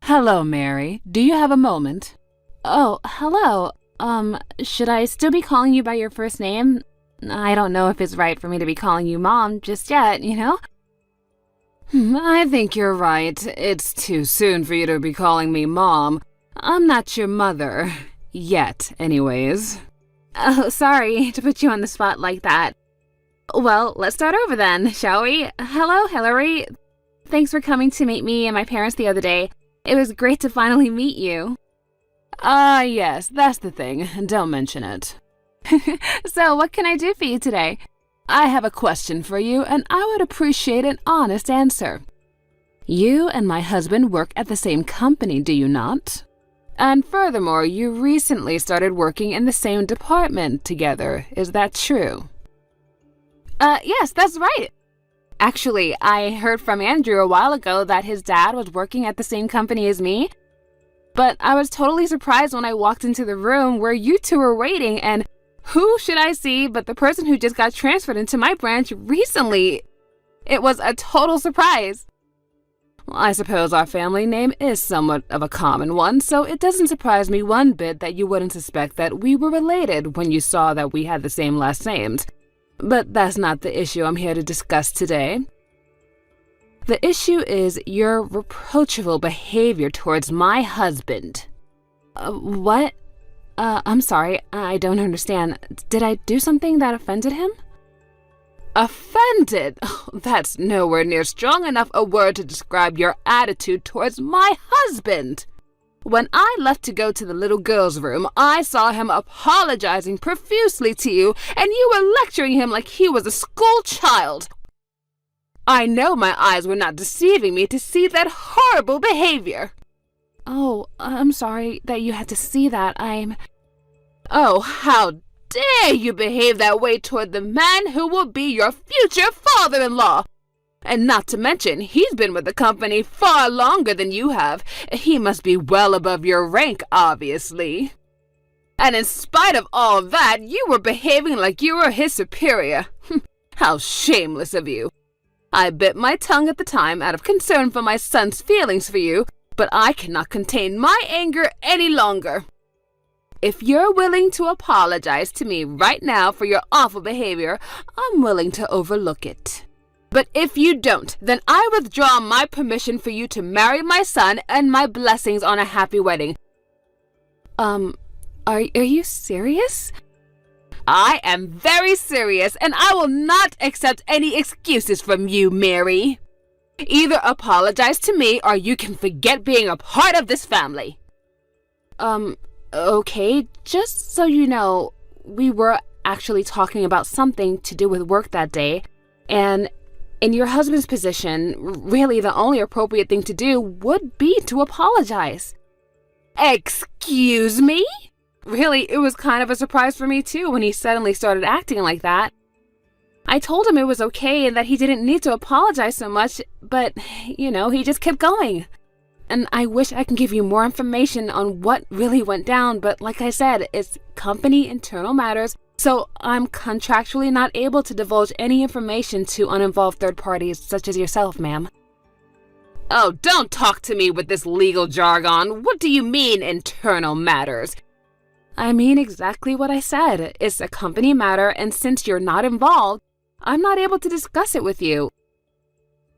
Hello, Mary. Do you have a moment? Oh, hello. Should I still be calling you by your first name? I don't know if it's right for me to be calling you Mom just yet, you know? I think you're right. It's too soon for you to be calling me Mom. I'm not your mother. Yet, anyways. Oh, sorry to put you on the spot like that. Well, let's start over then, shall we? Hello, Hillary. Thanks for coming to meet me and my parents the other day. It was great to finally meet you. Ah, yes, that's the thing. Don't mention it. So, what can I do for you today? I have a question for you, and I would appreciate an honest answer. You and my husband work at the same company, do you not? And furthermore, you recently started working in the same department together. Is that true? Yes, that's right. Actually, I heard from Andrew a while ago that his dad was working at the same company as me. But I was totally surprised when I walked into the room where you two were waiting, and who should I see but the person who just got transferred into my branch recently? It was a total surprise. Well, I suppose our family name is somewhat of a common one, so it doesn't surprise me one bit that you wouldn't suspect that we were related when you saw that we had the same last names. But that's not the issue I'm here to discuss today. The issue is your reproachful behavior towards my husband. What? I'm sorry, I don't understand. Did I do something that offended him? Offended? Oh, that's nowhere near strong enough a word to describe your attitude towards my husband. When I left to go to the little girl's room, I saw him apologizing profusely to you, and you were lecturing him like he was a school child. I know my eyes were not deceiving me to see that horrible behavior. Oh, I'm sorry that you had to see that. Oh, how dare you behave that way toward the man who will be your future father-in-law? And not to mention, he's been with the company far longer than you have. He must be well above your rank, obviously. And in spite of all that, you were behaving like you were his superior. How shameless of you. I bit my tongue at the time out of concern for my son's feelings for you, but I cannot contain my anger any longer. If you're willing to apologize to me right now for your awful behavior, I'm willing to overlook it. But if you don't, then I withdraw my permission for you to marry my son and my blessings on a happy wedding. Are you serious? I am very serious, and I will not accept any excuses from you, Mary. Either apologize to me, or you can forget being a part of this family. Okay, just so you know, we were actually talking about something to do with work that day, and in your husband's position, really the only appropriate thing to do would be to apologize. Excuse me? Really, it was kind of a surprise for me too when he suddenly started acting like that. I told him it was okay and that he didn't need to apologize so much, but, he just kept going. And I wish I could give you more information on what really went down, but like I said, it's company internal matters, so I'm contractually not able to divulge any information to uninvolved third parties such as yourself, ma'am. Oh, don't talk to me with this legal jargon. What do you mean, internal matters? I mean exactly what I said. It's a company matter, and since you're not involved, I'm not able to discuss it with you.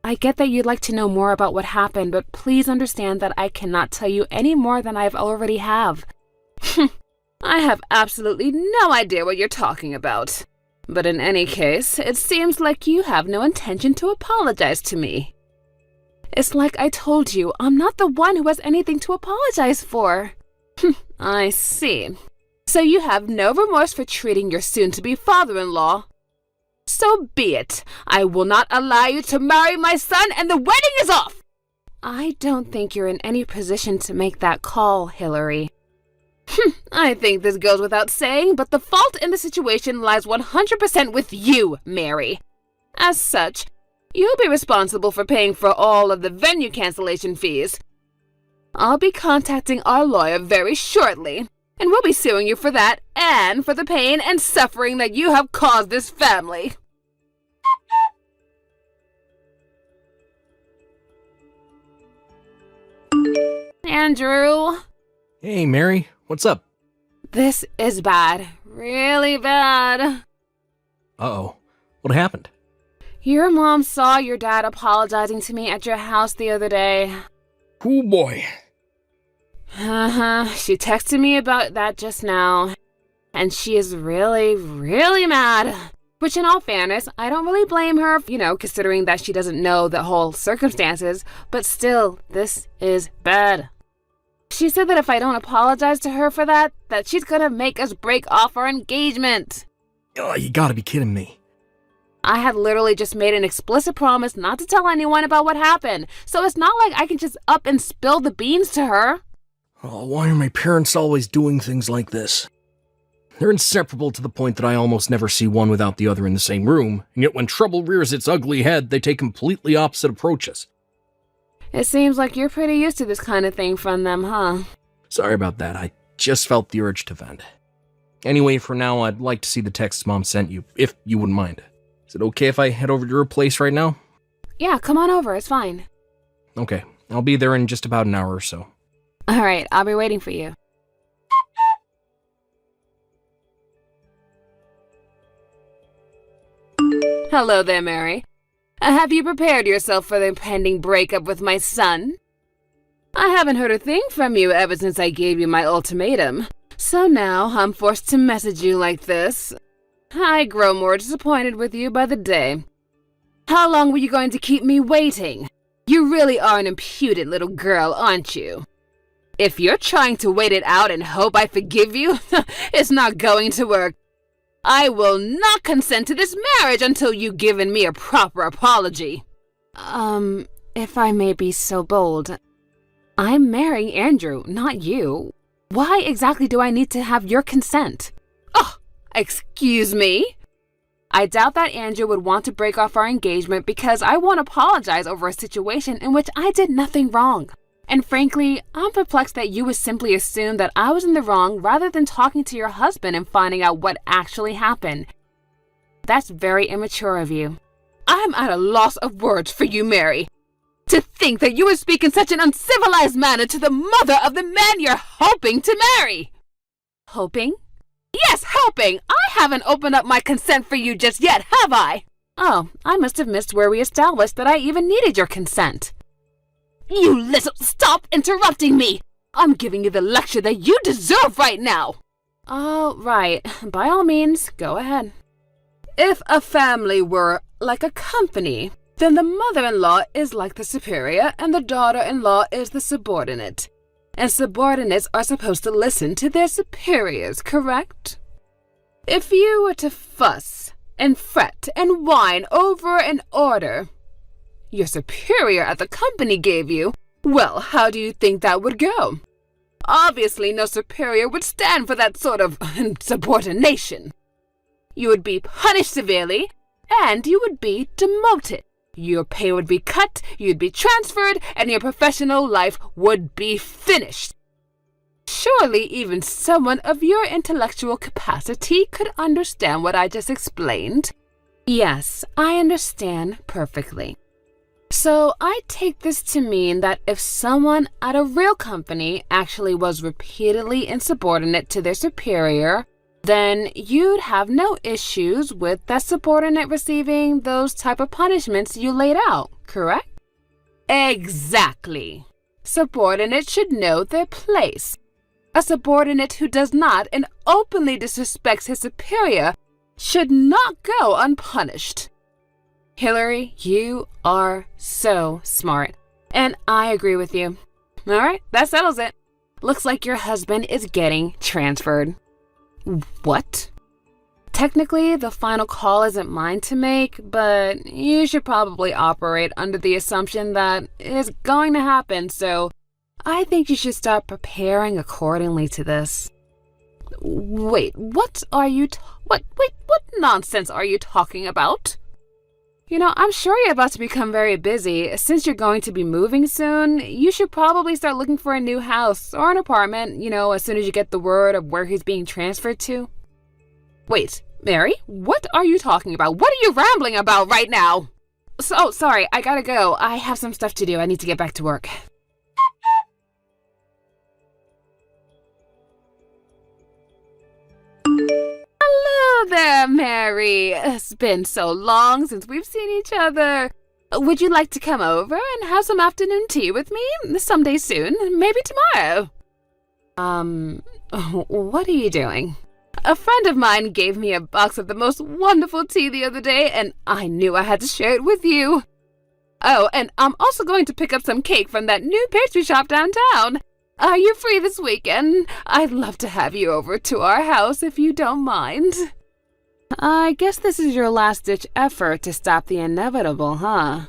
I get that you'd like to know more about what happened, but please understand that I cannot tell you any more than I've already have. I have absolutely no idea what you're talking about. But in any case, it seems like you have no intention to apologize to me. It's like I told you, I'm not the one who has anything to apologize for. I see. So you have no remorse for treating your soon-to-be father-in-law. So be it. I will not allow you to marry my son, and the wedding is off! I don't think you're in any position to make that call, Hillary. I think this goes without saying, but the fault in the situation lies 100% with you, Mary. As such, you'll be responsible for paying for all of the venue cancellation fees. I'll be contacting our lawyer very shortly, and we'll be suing you for that and for the pain and suffering that you have caused this family. Andrew. Hey, Mary, what's up? This is bad. Really bad. Uh-oh, what happened? Your mom saw your dad apologizing to me at your house the other day. Oh boy. She texted me about that just now. And she is really, really mad. Which, in all fairness, I don't really blame her, considering that she doesn't know the whole circumstances. But still, this is bad. She said that if I don't apologize to her for that she's gonna make us break off our engagement. Oh, you gotta be kidding me. I had literally just made an explicit promise not to tell anyone about what happened. So it's not like I can just up and spill the beans to her. Oh, why are my parents always doing things like this? They're inseparable to the point that I almost never see one without the other in the same room, and yet when trouble rears its ugly head, they take completely opposite approaches. It seems like you're pretty used to this kind of thing from them, huh? Sorry about that, I just felt the urge to vent. Anyway, for now, I'd like to see the texts Mom sent you, if you wouldn't mind. Is it okay if I head over to your place right now? Yeah, come on over, it's fine. Okay, I'll be there in just about an hour or so. Alright, I'll be waiting for you. Hello there, Mary. Have you prepared yourself for the impending breakup with my son? I haven't heard a thing from you ever since I gave you my ultimatum, so now I'm forced to message you like this. I grow more disappointed with you by the day. How long were you going to keep me waiting? You really are an impudent little girl, aren't you? If you're trying to wait it out and hope I forgive you, it's not going to work. I will not consent to this marriage until you've given me a proper apology. If I may be so bold, I'm marrying Andrew, not you. Why exactly do I need to have your consent? Oh, excuse me? I doubt that Andrew would want to break off our engagement because I won't apologize over a situation in which I did nothing wrong. And frankly, I'm perplexed that you would simply assume that I was in the wrong rather than talking to your husband and finding out what actually happened. That's very immature of you. I'm at a loss of words for you, Mary. To think that you would speak in such an uncivilized manner to the mother of the man you're hoping to marry. Hoping? Yes, hoping! I haven't opened up my consent for you just yet, have I? Oh, I must have missed where we established that I even needed your consent. You little... Stop interrupting me! I'm giving you the lecture that you deserve right now! Oh, right. By all means, go ahead. If a family were like a company, then the mother-in-law is like the superior and the daughter-in-law is the subordinate. And subordinates are supposed to listen to their superiors, correct? If you were to fuss and fret and whine over an order your superior at the company gave you, well, how do you think that would go? Obviously, no superior would stand for that sort of subordination. You would be punished severely, and you would be demoted. Your pay would be cut, you'd be transferred, and your professional life would be finished. Surely even someone of your intellectual capacity could understand what I just explained. Yes, I understand perfectly. So I take this to mean that if someone at a real company actually was repeatedly insubordinate to their superior, then you'd have no issues with that subordinate receiving those type of punishments you laid out, correct? Exactly. Subordinates should know their place. A subordinate who does not and openly disrespects his superior should not go unpunished. Hillary, you are so smart, and I agree with you. All right, that settles it. Looks like your husband is getting transferred. What? Technically, the final call isn't mine to make, but you should probably operate under the assumption that it's going to happen, so I think you should start preparing accordingly to this. Wait, what nonsense are you talking about? I'm sure you're about to become very busy. Since you're going to be moving soon, you should probably start looking for a new house or an apartment, as soon as you get the word of where he's being transferred to. Wait, Mary, what are you talking about? What are you rambling about right now? Sorry, I gotta go. I have some stuff to do. I need to get back to work. there, Mary. It's been so long since we've seen each other. Would you like to come over and have some afternoon tea with me someday soon? Maybe tomorrow. What are you doing? A friend of mine gave me a box of the most wonderful tea the other day, and I knew I had to share it with you. Oh, and I'm also going to pick up some cake from that new pastry shop downtown. Are you free this weekend? I'd love to have you over to our house if you don't mind. I guess this is your last-ditch effort to stop the inevitable, huh?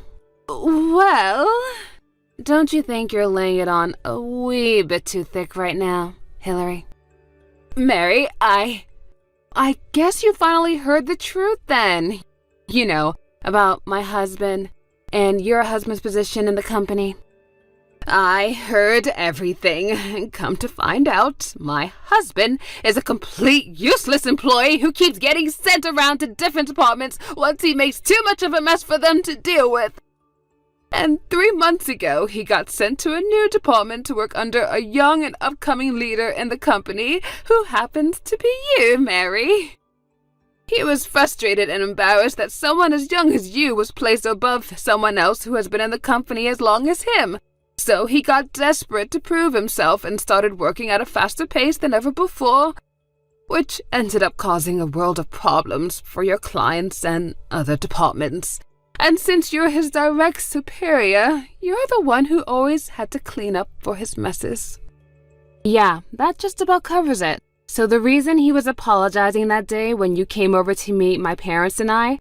Well, don't you think you're laying it on a wee bit too thick right now, Hillary? Mary, I guess you finally heard the truth then. You know, about my husband and your husband's position in the company. I heard everything. Come to find out, my husband is a complete useless employee who keeps getting sent around to different departments once he makes too much of a mess for them to deal with. And 3 months ago, he got sent to a new department to work under a young and upcoming leader in the company who happens to be you, Mary. He was frustrated and embarrassed that someone as young as you was placed above someone else who has been in the company as long as him. So he got desperate to prove himself and started working at a faster pace than ever before, which ended up causing a world of problems for your clients and other departments. And since you're his direct superior, you're the one who always had to clean up for his messes. Yeah, that just about covers it. So the reason he was apologizing that day when you came over to meet my parents and I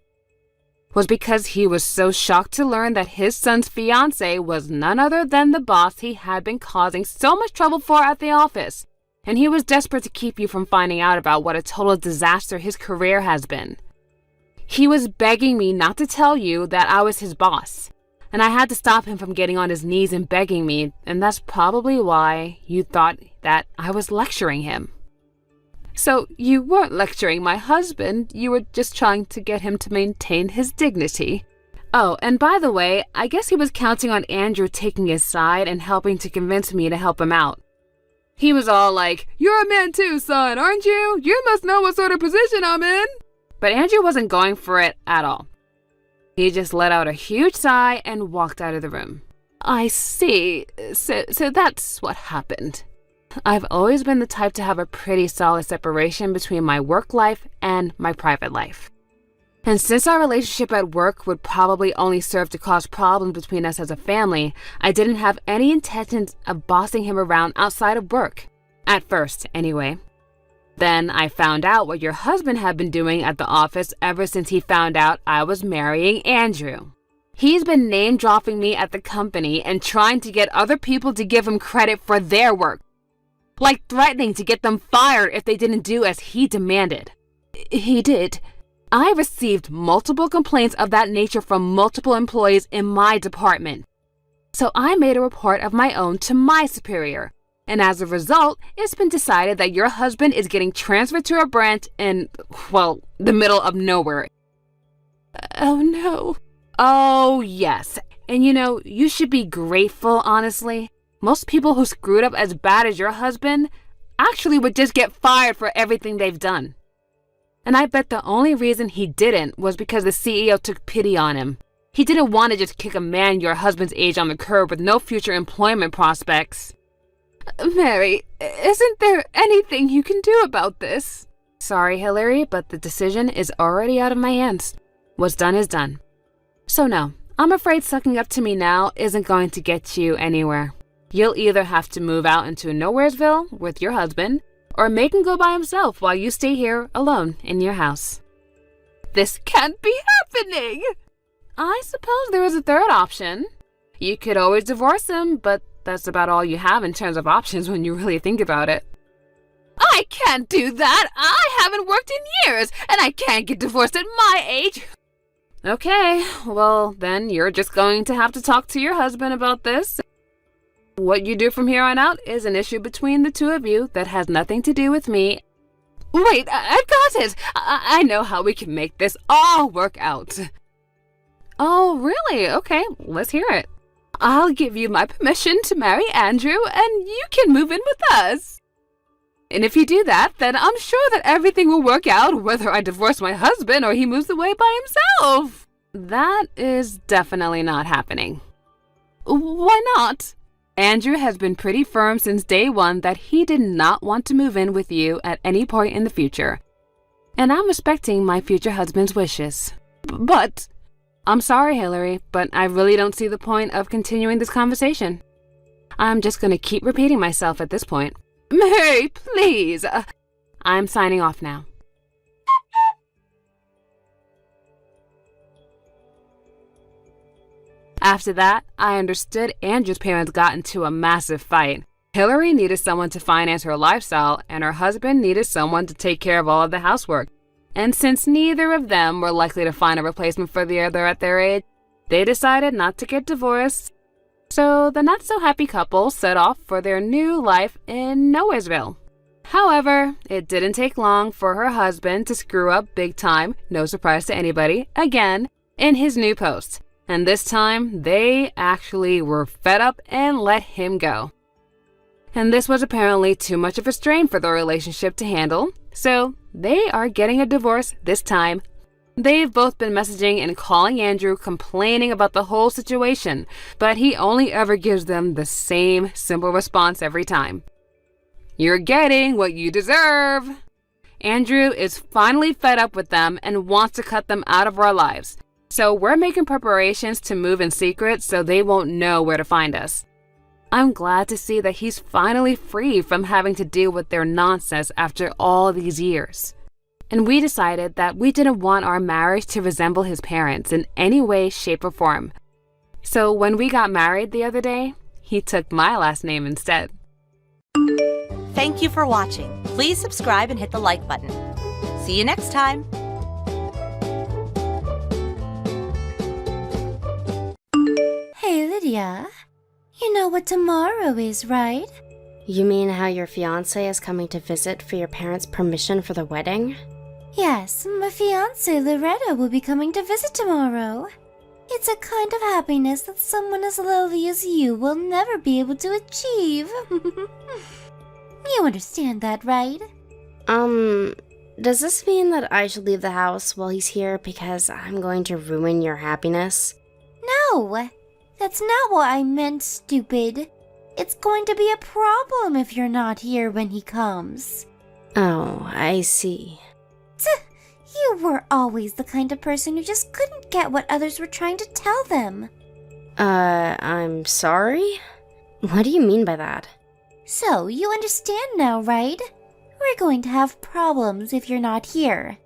was because he was so shocked to learn that his son's fiancée was none other than the boss he had been causing so much trouble for at the office. And he was desperate to keep you from finding out about what a total disaster his career has been. He was begging me not to tell you that I was his boss. And I had to stop him from getting on his knees and begging me, and that's probably why you thought that I was lecturing him. So you weren't lecturing my husband, you were just trying to get him to maintain his dignity. Oh, and by the way, I guess he was counting on Andrew taking his side and helping to convince me to help him out. He was all like, "You're a man too, son, aren't you? You must know what sort of position I'm in." But Andrew wasn't going for it at all. He just let out a huge sigh and walked out of the room. I see. So that's what happened. I've always been the type to have a pretty solid separation between my work life and my private life. And since our relationship at work would probably only serve to cause problems between us as a family, I didn't have any intentions of bossing him around outside of work. At first, anyway. Then I found out what your husband had been doing at the office ever since he found out I was marrying Andrew. He's been name-dropping me at the company and trying to get other people to give him credit for their work. Like threatening to get them fired if they didn't do as he demanded. He did. I received multiple complaints of that nature from multiple employees in my department. So I made a report of my own to my superior. And as a result, it's been decided that your husband is getting transferred to a branch in, well, the middle of nowhere. Oh no. Oh yes. And you know, you should be grateful, honestly. Most people who screwed up as bad as your husband actually would just get fired for everything they've done. And I bet the only reason he didn't was because the CEO took pity on him. He didn't want to just kick a man your husband's age on the curb with no future employment prospects. Mary, isn't there anything you can do about this? Sorry, Hillary, but the decision is already out of my hands. What's done is done. So no, I'm afraid sucking up to me now isn't going to get you anywhere. You'll either have to move out into Nowheresville with your husband, or make him go by himself while you stay here alone in your house. This can't be happening! I suppose there is a third option. You could always divorce him, but that's about all you have in terms of options when you really think about it. I can't do that! I haven't worked in years, and I can't get divorced at my age! Okay, well, then you're just going to have to talk to your husband about this. What you do from here on out is an issue between the two of you that has nothing to do with me. Wait, I've got it! I know how we can make this all work out. Oh, really? Okay, let's hear it. I'll give you my permission to marry Andrew, and you can move in with us. And if you do that, then I'm sure that everything will work out, whether I divorce my husband or he moves away by himself. That is definitely not happening. Why not? Andrew has been pretty firm since day one that he did not want to move in with you at any point in the future. And I'm respecting my future husband's wishes. But I'm sorry, Hillary, but I really don't see the point of continuing this conversation. I'm just going to keep repeating myself at this point. Mary, please. I'm signing off now. After that, I understood Andrew's parents got into a massive fight. Hillary needed someone to finance her lifestyle, and her husband needed someone to take care of all of the housework. And since neither of them were likely to find a replacement for the other at their age, they decided not to get divorced. So the not-so-happy couple set off for their new life in Nowheresville. However, it didn't take long for her husband to screw up big time, no surprise to anybody, again, in his new post. And this time, they actually were fed up and let him go. And this was apparently too much of a strain for the relationship to handle, so they are getting a divorce this time. They've both been messaging and calling Andrew complaining about the whole situation, but he only ever gives them the same simple response every time. You're getting what you deserve. Andrew is finally fed up with them and wants to cut them out of our lives. So we're making preparations to move in secret so they won't know where to find us. I'm glad to see that he's finally free from having to deal with their nonsense after all these years. And we decided that we didn't want our marriage to resemble his parents in any way, shape, or form. So when we got married the other day, he took my last name instead. Thank you for watching. Please subscribe and hit the like button. See you next time. Hey, Lydia. You know what tomorrow is, right? You mean how your fiancé is coming to visit for your parents' permission for the wedding? Yes, my fiancée Loretta will be coming to visit tomorrow. It's a kind of happiness that someone as lovely as you will never be able to achieve. You understand that, right? Does this mean that I should leave the house while he's here because I'm going to ruin your happiness? No, that's not what I meant, stupid. It's going to be a problem if you're not here when he comes. Oh, I see. You were always the kind of person who just couldn't get what others were trying to tell them. I'm sorry? What do you mean by that? So, you understand now, right? We're going to have problems if you're not here.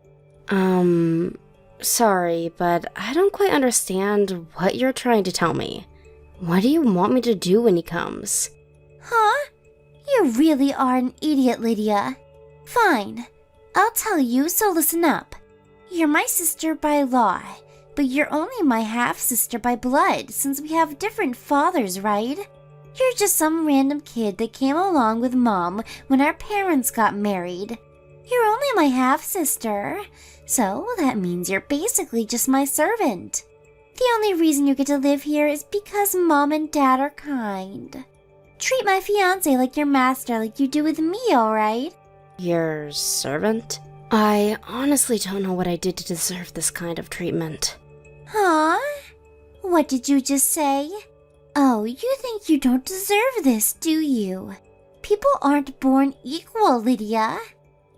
Sorry, but I don't quite understand what you're trying to tell me. What do you want me to do when he comes? Huh? You really are an idiot, Lydia. Fine. I'll tell you, so listen up. You're my sister by law, but you're only my half-sister by blood since we have different fathers, right? You're just some random kid that came along with Mom when our parents got married. You're only my half-sister, so that means you're basically just my servant. The only reason you get to live here is because Mom and Dad are kind. Treat my fiancé like your master like you do with me, alright? Your servant? I honestly don't know what I did to deserve this kind of treatment. Huh? What did you just say? Oh, you think you don't deserve this, do you? People aren't born equal, Lydia.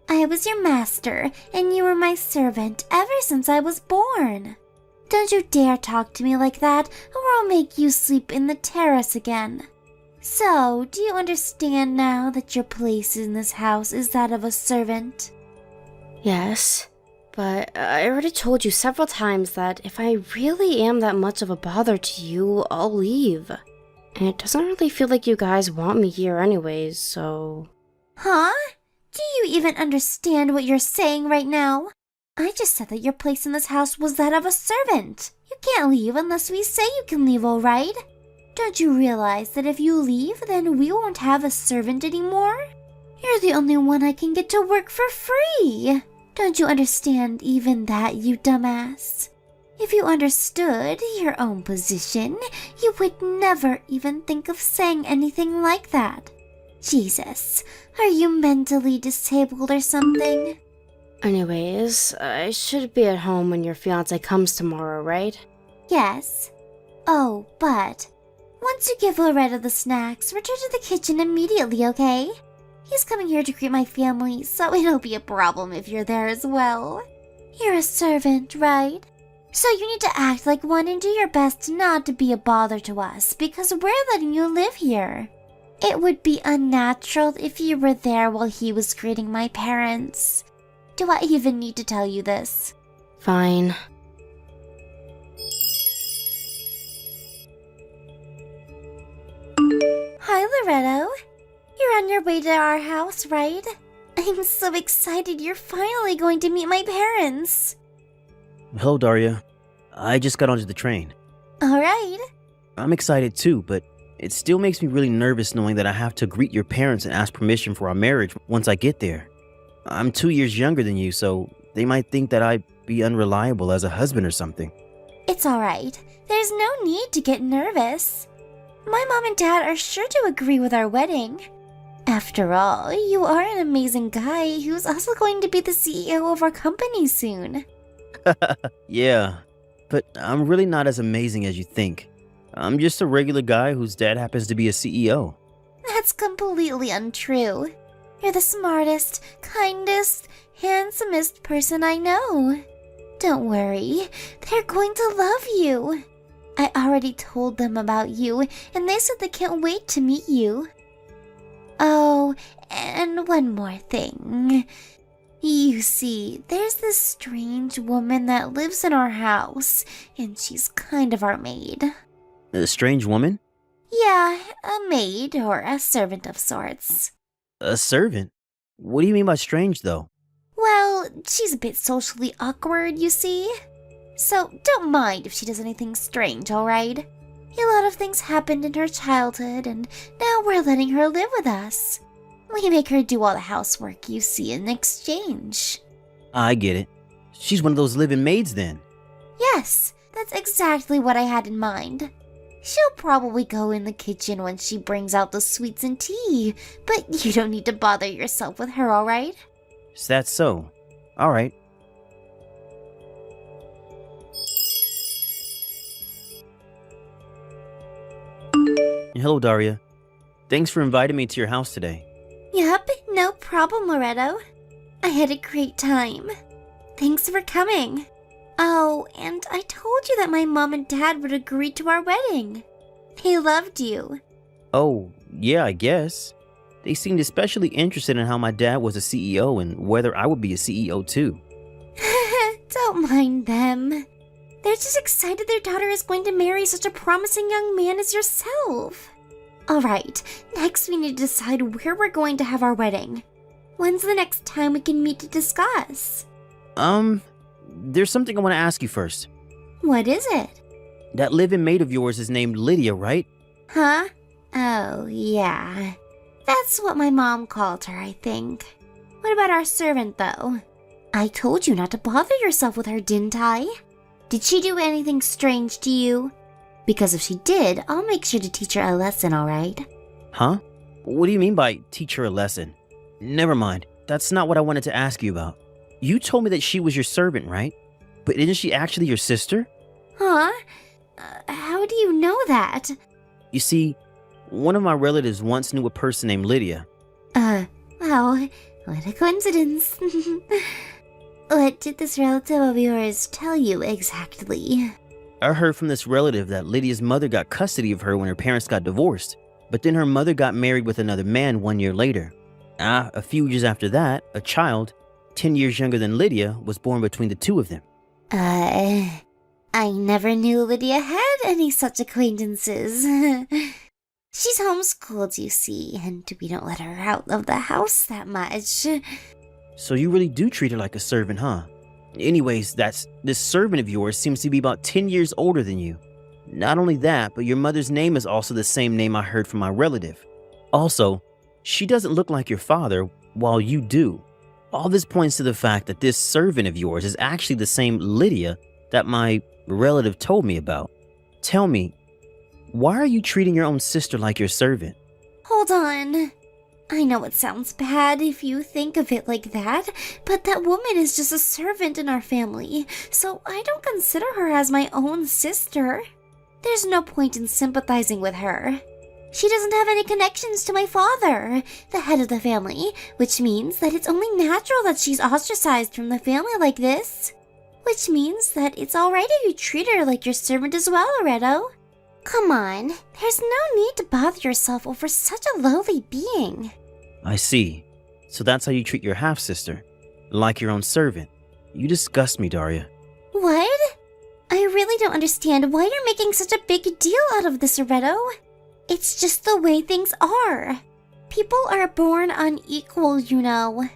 I was your master, and you were my servant ever since I was born. Don't you dare talk to me like that, or I'll make you sleep in the terrace again. So, do you understand now that your place in this house is that of a servant? Yes, but I already told you several times that if I really am that much of a bother to you, I'll leave. And it doesn't really feel like you guys want me here anyways, so... Huh? Do you even understand what you're saying right now? I just said that your place in this house was that of a servant. You can't leave unless we say you can leave, alright? Don't you realize that if you leave, then we won't have a servant anymore? You're the only one I can get to work for free. Don't you understand even that, you dumbass? If you understood your own position, you would never even think of saying anything like that. Jesus, are you mentally disabled or something? Anyways, I should be at home when your fiancé comes tomorrow, right? Yes. Oh, but once you give Loretta the snacks, return to the kitchen immediately, okay? He's coming here to greet my family, so it'll be a problem if you're there as well. You're a servant, right? So you need to act like one and do your best not to be a bother to us, because we're letting you live here. It would be unnatural if you were there while he was greeting my parents. Do I even need to tell you this? Fine. Hi, Loretto. You're on your way to our house, right? I'm so excited you're finally going to meet my parents. Hello, Daria. I just got onto the train. All right. I'm excited too, but it still makes me really nervous knowing that I have to greet your parents and ask permission for our marriage once I get there. I'm 2 years younger than you, so they might think that I'd be unreliable as a husband or something. It's all right. There's no need to get nervous. My mom and dad are sure to agree with our wedding. After all, you are an amazing guy who's also going to be the CEO of our company soon. Yeah, but I'm really not as amazing as you think. I'm just a regular guy whose dad happens to be a CEO. That's completely untrue. You're the smartest, kindest, handsomest person I know. Don't worry, they're going to love you. I already told them about you, and they said they can't wait to meet you. Oh, and one more thing. You see, there's this strange woman that lives in our house, and she's kind of our maid. A strange woman? Yeah, a maid or a servant of sorts. A servant? What do you mean by strange, though? Well, she's a bit socially awkward, you see. So don't mind if she does anything strange, alright? A lot of things happened in her childhood, and now we're letting her live with us. We make her do all the housework you see in exchange. I get it. She's one of those living maids, then. Yes, that's exactly what I had in mind. She'll probably go in the kitchen when she brings out the sweets and tea, but you don't need to bother yourself with her, alright? Is that so? Alright. Hello, Daria. Thanks for inviting me to your house today. Yep, no problem, Loretto. I had a great time. Thanks for coming. Oh, and I told you that my mom and dad would agree to our wedding. They loved you. Oh, yeah, I guess. They seemed especially interested in how my dad was a CEO and whether I would be a CEO too. Don't mind them. They're just excited their daughter is going to marry such a promising young man as yourself. Alright, next we need to decide where we're going to have our wedding. When's the next time we can meet to discuss? There's something I want to ask you first. What is it? That live-in maid of yours is named Lydia, right? Huh? Oh, yeah. That's what my mom called her, I think. What about our servant, though? I told you not to bother yourself with her, didn't I? Did she do anything strange to you? Because if she did, I'll make sure to teach her a lesson, alright? Huh? What do you mean by teach her a lesson? Never mind. That's not what I wanted to ask you about. You told me that she was your servant, right? But isn't she actually your sister? Huh? How do you know that? You see, one of my relatives once knew a person named Lydia. Wow, what a coincidence. What did this relative of yours tell you exactly? I heard from this relative that Lydia's mother got custody of her when her parents got divorced, but then her mother got married with another man 1 year later. A few years after that, a child, 10 years younger than Lydia, was born between the two of them. I never knew Lydia had any such acquaintances. She's homeschooled, you see, and we don't let her out of the house that much. So you really do treat her like a servant, huh? Anyways, this servant of yours seems to be about 10 years older than you. Not only that, but your mother's name is also the same name I heard from my relative. Also, she doesn't look like your father, while you do. All this points to the fact that this servant of yours is actually the same Lydia that my relative told me about. Tell me, why are you treating your own sister like your servant? Hold on. I know it sounds bad if you think of it like that, but that woman is just a servant in our family, so I don't consider her as my own sister. There's no point in sympathizing with her. She doesn't have any connections to my father, the head of the family, which means that it's only natural that she's ostracized from the family like this. Which means that it's alright if you treat her like your servant as well, Loretto. Come on, there's no need to bother yourself over such a lowly being. I see. So that's how you treat your half-sister? Like your own servant? You disgust me, Daria. What? I really don't understand why you're making such a big deal out of this, Loretto. It's just the way things are. People are born unequal, you know.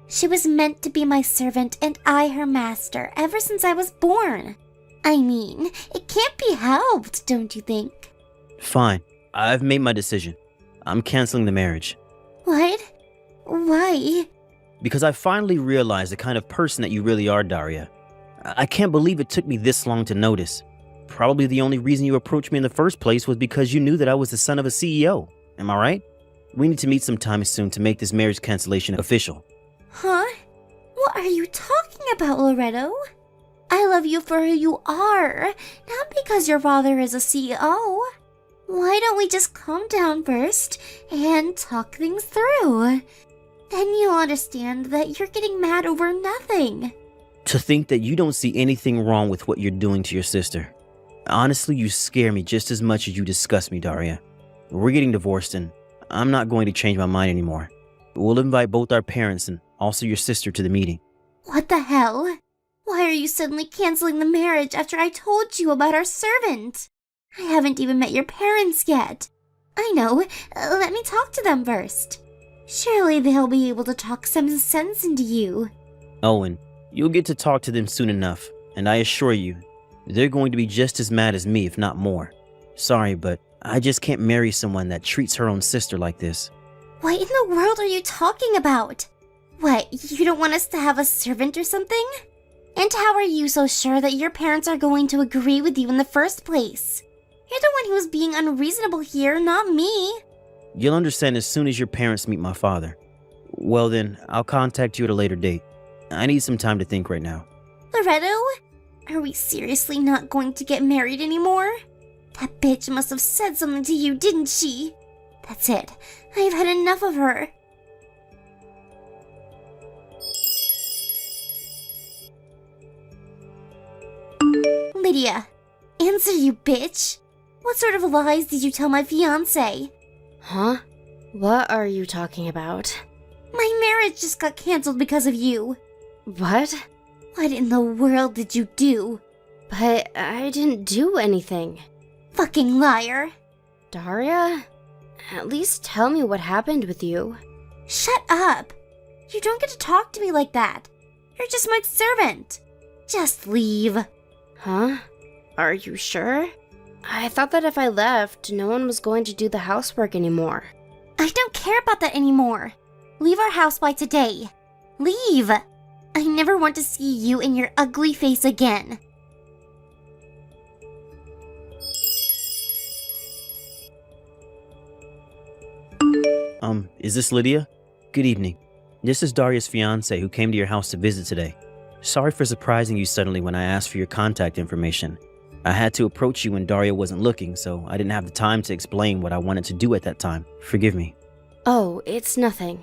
She was meant to be my servant and I her master ever since I was born. I mean, it can't be helped, don't you think? Fine. I've made my decision. I'm canceling the marriage. What? Why? Because I finally realized the kind of person that you really are, Daria. I can't believe it took me this long to notice. Probably the only reason you approached me in the first place was because you knew that I was the son of a CEO. Am I right? We need to meet sometime soon to make this marriage cancellation official. Huh? What are you talking about, Loretto? I love you for who you are, not because your father is a CEO. Why don't we just calm down first and talk things through? Then you'll understand that you're getting mad over nothing. To think that you don't see anything wrong with what you're doing to your sister. Honestly, you scare me just as much as you disgust me, Daria. We're getting divorced and I'm not going to change my mind anymore. We'll invite both our parents and also your sister to the meeting. What the hell? Why are you suddenly canceling the marriage after I told you about our servant? I haven't even met your parents yet. I know, let me talk to them first. Surely they'll be able to talk some sense into you. Owen, you'll get to talk to them soon enough, and I assure you, they're going to be just as mad as me, if not more. Sorry, but I just can't marry someone that treats her own sister like this. What in the world are you talking about? What, you don't want us to have a servant or something? And how are you so sure that your parents are going to agree with you in the first place? You're the one who's being unreasonable here, not me. You'll understand as soon as your parents meet my father. Well then, I'll contact you at a later date. I need some time to think right now. Loretto, are we seriously not going to get married anymore? That bitch must have said something to you, didn't she? That's it. I've had enough of her. Lydia, answer, you bitch. What sort of lies did you tell my fiancé? Huh? What are you talking about? My marriage just got cancelled because of you. What? What in the world did you do? But I didn't do anything. Fucking liar. Daria? At least tell me what happened with you. Shut up. You don't get to talk to me like that. You're just my servant. Just leave. Huh? Are you sure? I thought that if I left, no one was going to do the housework anymore. I don't care about that anymore. Leave our house by today. Leave. I never want to see you and your ugly face again. Is this Lydia? Good evening. This is Daria's fiancé who came to your house to visit today. Sorry for surprising you suddenly when I asked for your contact information. I had to approach you when Daria wasn't looking, so I didn't have the time to explain what I wanted to do at that time. Forgive me. Oh, it's nothing.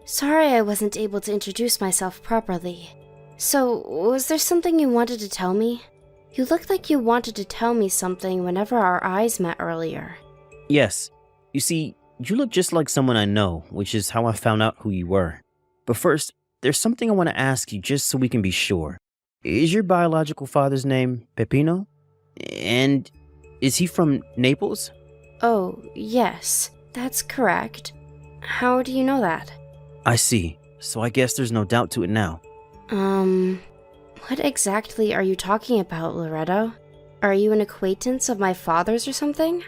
Sorry I wasn't able to introduce myself properly. So, was there something you wanted to tell me? You looked like you wanted to tell me something whenever our eyes met earlier. Yes. You see, you look just like someone I know, which is how I found out who you were. But first, there's something I want to ask you just so we can be sure. Is your biological father's name Peppino? And is he from Naples? Oh, yes, that's correct. How do you know that? I see. So I guess there's no doubt to it now. What exactly are you talking about, Loretto? Are you an acquaintance of my father's or something?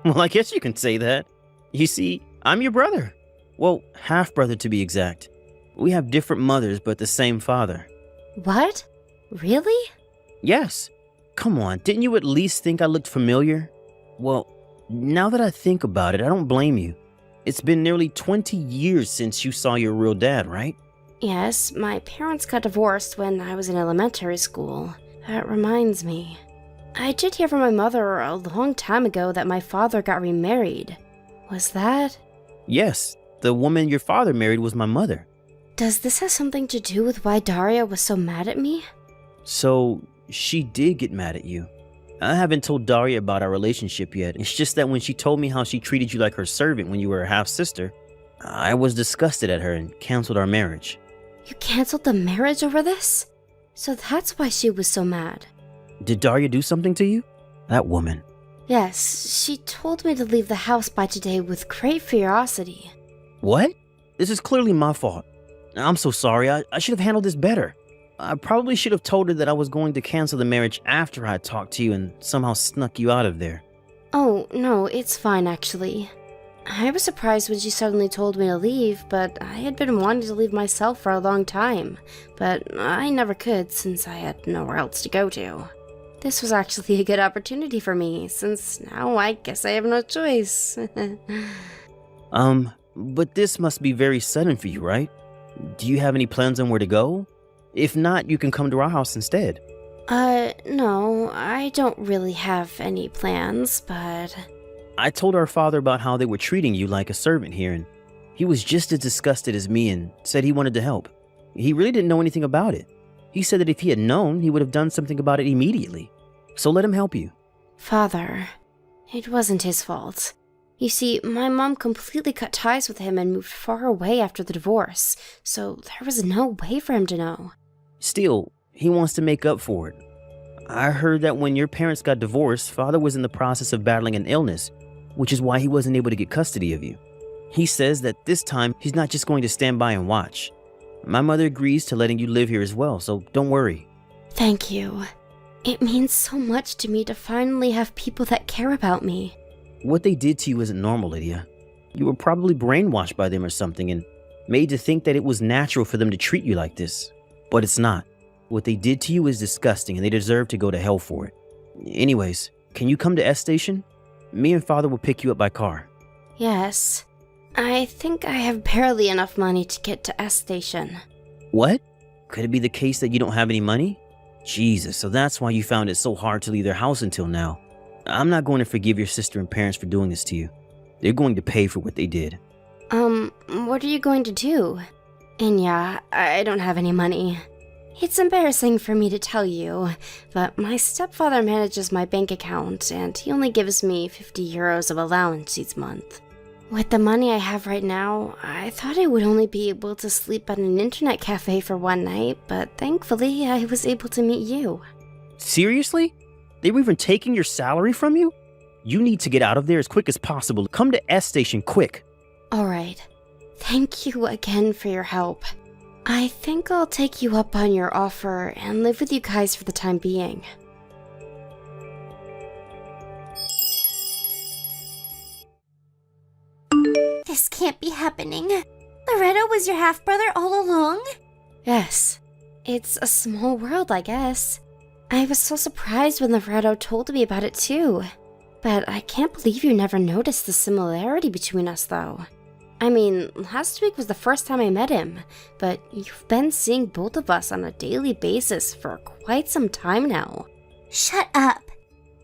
Well, I guess you can say that. You see, I'm your brother. Well, half-brother to be exact. We have different mothers, but the same father. What? Really? Yes. Come on, didn't you at least think I looked familiar? Well, now that I think about it, I don't blame you. It's been nearly 20 years since you saw your real dad, right? Yes, my parents got divorced when I was in elementary school. That reminds me. I did hear from my mother a long time ago that my father got remarried. Was that? Yes, the woman your father married was my mother. Does this have something to do with why Daria was so mad at me? So, she did get mad at you. I haven't told Daria about our relationship yet. It's just that when she told me how she treated you like her servant when you were her half-sister, I was disgusted at her and canceled our marriage. You canceled the marriage over this? So that's why she was so mad. Did Daria do something to you? That woman. Yes, she told me to leave the house by today with great ferocity. What? This is clearly my fault. I'm so sorry. I should have handled this better. I probably should have told her that I was going to cancel the marriage after I talked to you and somehow snuck you out of there. Oh, no, it's fine actually. I was surprised when she suddenly told me to leave, but I had been wanting to leave myself for a long time. But I never could since I had nowhere else to go to. This was actually a good opportunity for me, since now I guess I have no choice. But this must be very sudden for you, right? Do you have any plans on where to go? If not, you can come to our house instead. No, I don't really have any plans, but... I told our father about how they were treating you like a servant here, and he was just as disgusted as me and said he wanted to help. He really didn't know anything about it. He said that if he had known, he would have done something about it immediately. So let him help you. Father, it wasn't his fault. You see, my mom completely cut ties with him and moved far away after the divorce, so there was no way for him to know. Still, he wants to make up for it. I heard that when your parents got divorced, father was in the process of battling an illness, which is why he wasn't able to get custody of you. He says that this time, he's not just going to stand by and watch. My mother agrees to letting you live here as well, so don't worry. Thank you. It means so much to me to finally have people that care about me. What they did to you isn't normal, Lydia. You were probably brainwashed by them or something and made to think that it was natural for them to treat you like this. But it's not. What they did to you is disgusting and they deserve to go to hell for it. Anyways, can you come to S Station? Me and father will pick you up by car. Yes. I think I have barely enough money to get to S Station. What? Could it be the case that you don't have any money? Jesus, so that's why you found it so hard to leave their house until now. I'm not going to forgive your sister and parents for doing this to you. They're going to pay for what they did. What are you going to do? And yeah, I don't have any money. It's embarrassing for me to tell you, but my stepfather manages my bank account and he only gives me 50 euros of allowance each month. With the money I have right now, I thought I would only be able to sleep at an internet cafe for one night, but thankfully I was able to meet you. Seriously? They were even taking your salary from you? You need to get out of there as quick as possible. Come to S Station quick. Alright. Thank you again for your help. I think I'll take you up on your offer and live with you guys for the time being. This can't be happening. Loretto was your half-brother all along? Yes. It's a small world, I guess. I was so surprised when Loretto told me about it too. But I can't believe you never noticed the similarity between us, though. I mean, last week was the first time I met him, but you've been seeing both of us on a daily basis for quite some time now. Shut up.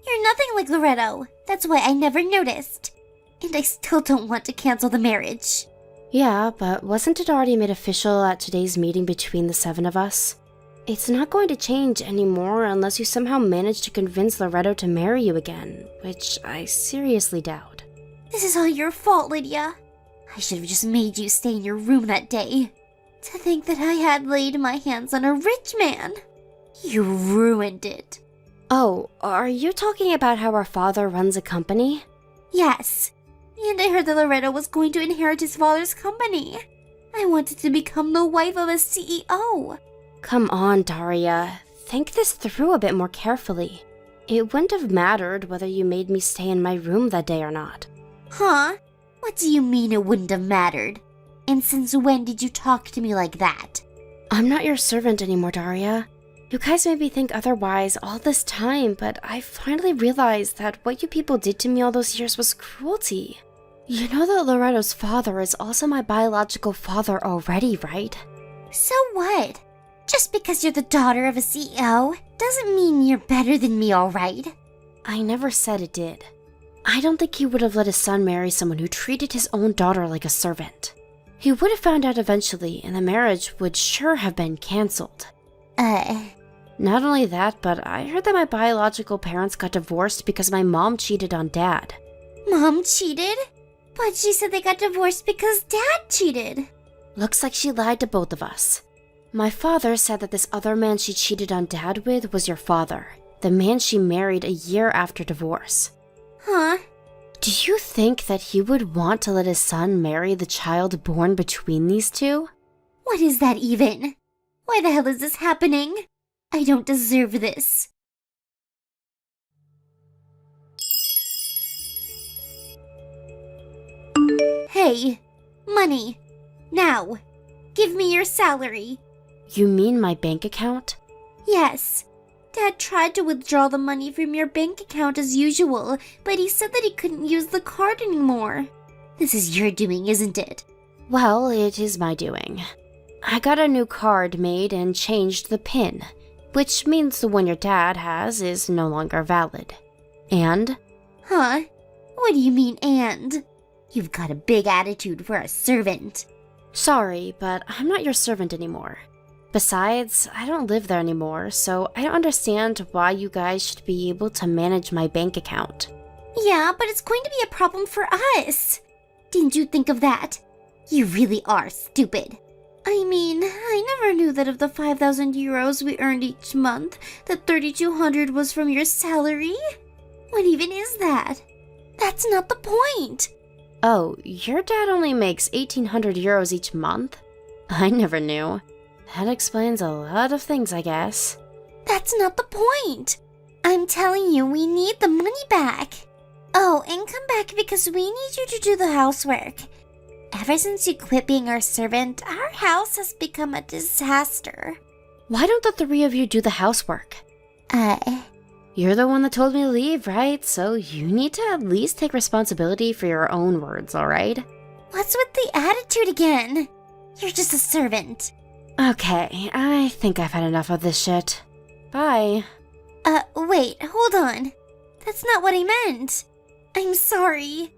You're nothing like Loretto. That's why I never noticed. And I still don't want to cancel the marriage. Yeah, but wasn't it already made official at today's meeting between the 7 of us? It's not going to change anymore unless you somehow manage to convince Loretto to marry you again, which I seriously doubt. This is all your fault, Lydia. I should have just made you stay in your room that day. To think that I had laid my hands on a rich man. You ruined it. Oh, are you talking about how our father runs a company? Yes. And I heard that Loretto was going to inherit his father's company. I wanted to become the wife of a CEO. Come on, Daria. Think this through a bit more carefully. It wouldn't have mattered whether you made me stay in my room that day or not. Huh? What do you mean it wouldn't have mattered? And since when did you talk to me like that? I'm not your servant anymore, Daria. You guys made me think otherwise all this time, but I finally realized that what you people did to me all those years was cruelty. You know that Loretto's father is also my biological father already, right? So what? Just because you're the daughter of a CEO doesn't mean you're better than me, alright? I never said it did. I don't think he would have let his son marry someone who treated his own daughter like a servant. He would have found out eventually, and the marriage would sure have been cancelled. Not only that, but I heard that my biological parents got divorced because my mom cheated on Dad. Mom cheated? But she said they got divorced because Dad cheated. Looks like she lied to both of us. My father said that this other man she cheated on Dad with was your father, the man she married a year after divorce. Huh? Do you think that he would want to let his son marry the child born between these two? What is that even? Why the hell is this happening? I don't deserve this. Hey, money. Now. Give me your salary. You mean my bank account? Yes. Dad tried to withdraw the money from your bank account as usual, but he said that he couldn't use the card anymore. This is your doing, isn't it? Well, it is my doing. I got a new card made and changed the PIN, which means the one your dad has is no longer valid. And? Huh? What do you mean, and? You've got a big attitude for a servant. Sorry, but I'm not your servant anymore. Besides, I don't live there anymore, so I don't understand why you guys should be able to manage my bank account. Yeah, but it's going to be a problem for us. Didn't you think of that? You really are stupid. I mean, I never knew that of the 5,000 euros we earned each month, that 3,200 was from your salary. What even is that? That's not the point. Oh, your dad only makes 1,800 euros each month? I never knew. That explains a lot of things, I guess. That's not the point. I'm telling you, we need the money back. Oh, and come back because we need you to do the housework. Ever since you quit being our servant, our house has become a disaster. Why don't the three of you do the housework? You're the one that told me to leave, right? So you need to at least take responsibility for your own words, alright? What's with the attitude again? You're just a servant. Okay, I think I've had enough of this shit. Bye. Wait, hold on. That's not what I meant. I'm sorry.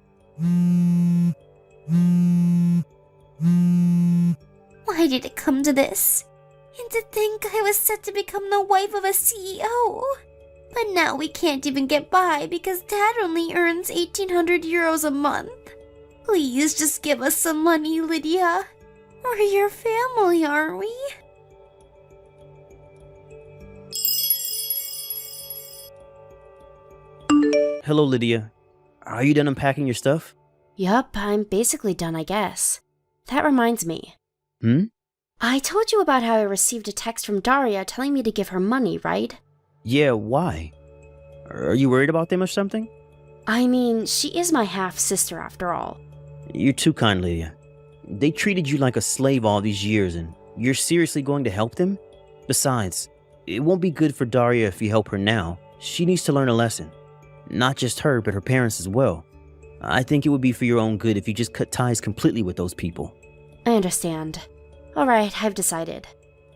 Why did it come to this? And to think I was set to become the wife of a CEO. But now we can't even get by because Dad only earns 1,800 euros a month. Please just give us some money, Lydia. We're your family, aren't we? Hello, Lydia. Are you done unpacking your stuff? Yup, I'm basically done, I guess. That reminds me. I told you about how I received a text from Daria telling me to give her money, right? Yeah, why? Are you worried about them or something? I mean, she is my half-sister after all. You're too kind, Lydia. They treated you like a slave all these years, and you're seriously going to help them? Besides, it won't be good for Daria if you help her now. She needs to learn a lesson. Not just her, but her parents as well. I think it would be for your own good if you just cut ties completely with those people. I understand. Alright, I've decided.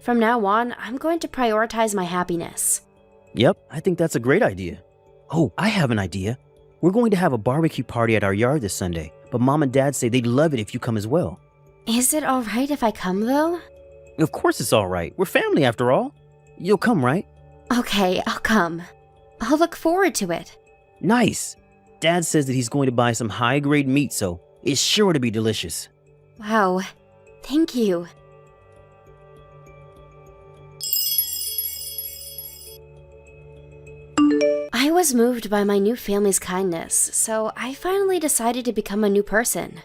From now on, I'm going to prioritize my happiness. Yep, I think that's a great idea. Oh, I have an idea. We're going to have a barbecue party at our yard this Sunday, but Mom and Dad say they'd love it if you come as well. Is it alright if I come, though? Of course it's alright. We're family after all. You'll come, right? Okay, I'll come. I'll look forward to it. Nice. Dad says that he's going to buy some high-grade meat, so it's sure to be delicious. Wow. Thank you. I was moved by my new family's kindness, so I finally decided to become a new person.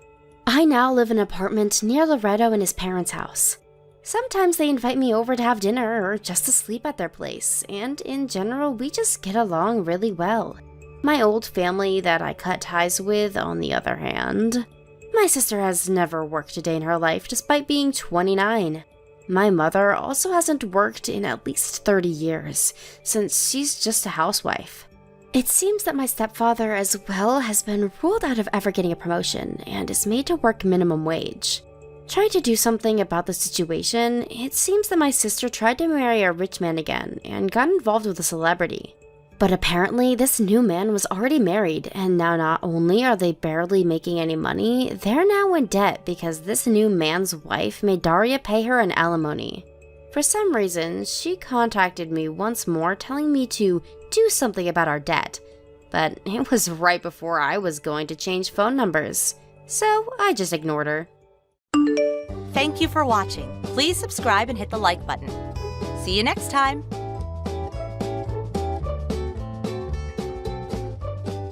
I now live in an apartment near Loretto and his parents' house. Sometimes they invite me over to have dinner or just to sleep at their place, and in general, we just get along really well. My old family that I cut ties with, on the other hand. My sister has never worked a day in her life despite being 29. My mother also hasn't worked in at least 30 years, since she's just a housewife. It seems that my stepfather as well has been ruled out of ever getting a promotion and is made to work minimum wage. Trying to do something about the situation, it seems that my sister tried to marry a rich man again and got involved with a celebrity. But apparently this new man was already married, and now not only are they barely making any money, they're now in debt because this new man's wife made Daria pay her an alimony. For some reason, she contacted me once more telling me to do something about our debt, but it was right before I was going to change phone numbers, so I just ignored her. Thank you for watching. Please subscribe and hit the like button. See you next time.